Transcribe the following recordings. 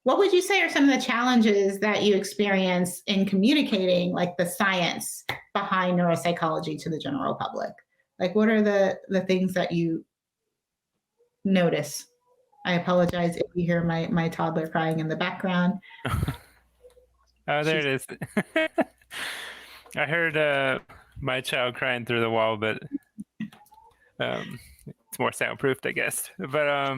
What would you say are some of the challenges that you experience in communicating like the science behind neuropsychology to the general public? Like what are the things that you notice? I apologize if you hear my toddler crying in the background. Oh, there She's it is. I heard my child crying through the wall, but it's more soundproofed, I guess. But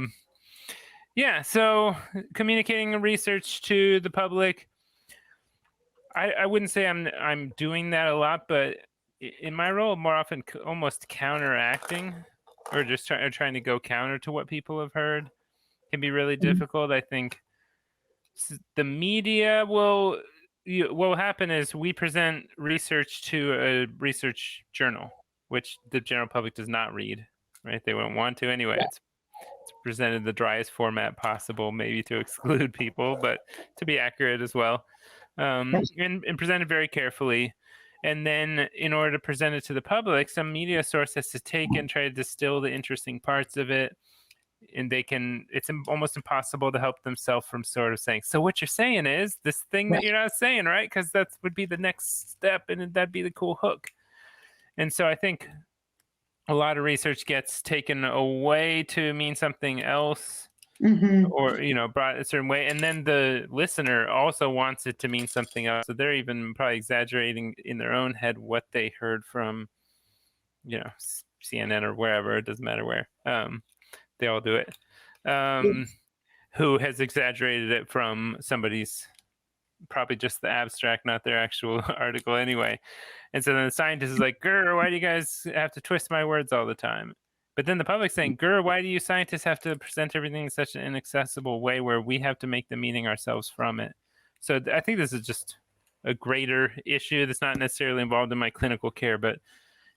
yeah, so communicating research to the public, I wouldn't say I'm doing that a lot, but in my role, more often almost counteracting or just trying to go counter to what people have heard can be really difficult. I think the media will. What will happen is we present research to a research journal, which the general public does not read, right? They won't want to anyway. It's presented the driest format possible, maybe to exclude people, but to be accurate as well, and presented very carefully. And then in order to present it to the public, some media source has to take and try to distill the interesting parts of it. And it's almost impossible to help themselves from sort of saying, so what you're saying is this thing that you're not saying, right? Because that would be the next step and that'd be the cool hook. And so I think a lot of research gets taken away to mean something else, or brought a certain way, and then the listener also wants it to mean something else, so they're even probably exaggerating in their own head what they heard from CNN or wherever. It doesn't matter where. They all do it. Who has exaggerated it from somebody's, probably just the abstract, not their actual article anyway. And so then the scientist is like, grr, why do you guys have to twist my words all the time? But then the public's saying, grr, why do you scientists have to present everything in such an inaccessible way where we have to make the meaning ourselves from it? So I think this is just a greater issue that's not necessarily involved in my clinical care, but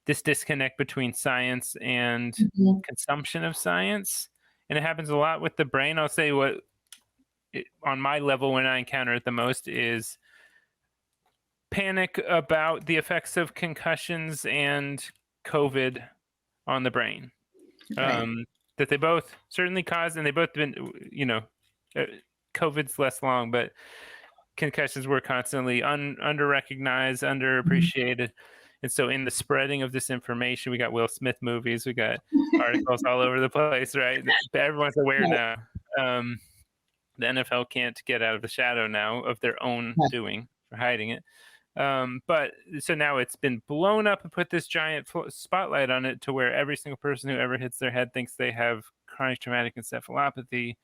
this disconnect between science and consumption of science. And it happens a lot with the brain. I'll say on my level, when I encounter it the most is panic about the effects of concussions and COVID on the brain. That they both certainly cause, and they both been, COVID's less long, but concussions were constantly under-recognized, underappreciated. And so in the spreading of this information, we got Will Smith movies, we got articles all over the place, right? Everyone's aware now. The NFL can't get out of the shadow now of their own doing for hiding it. But so now it's been blown up and put this giant spotlight on it to where every single person who ever hits their head thinks they have chronic traumatic encephalopathy.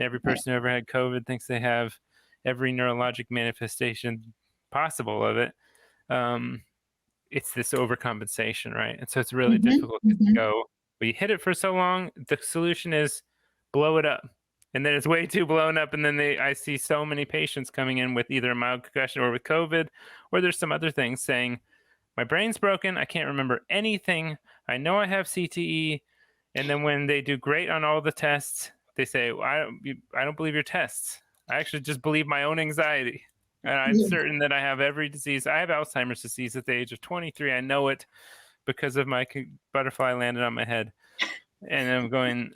Every person who ever had COVID thinks they have every neurologic manifestation possible of it. It's this overcompensation, right? And so it's really difficult to go, but you hit it for so long, the solution is blow it up. And then it's way too blown up. And then I see so many patients coming in with either a mild concussion or with COVID, or there's some other things saying, my brain's broken. I can't remember anything. I know I have CTE. And then when they do great on all the tests, they say, I don't believe your tests. I actually just believe my own anxiety. And I'm certain that I have every disease. I have Alzheimer's disease at the age of 23. I know it because of my butterfly landed on my head. And I'm going,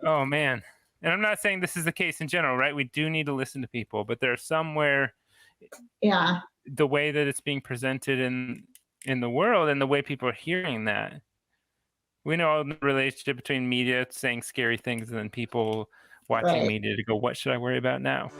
oh, man. And I'm not saying this is the case in general, right? We do need to listen to people. But there's somewhere the way that it's being presented in the world and the way people are hearing that. We know the relationship between media saying scary things and then people watching media to go, what should I worry about now?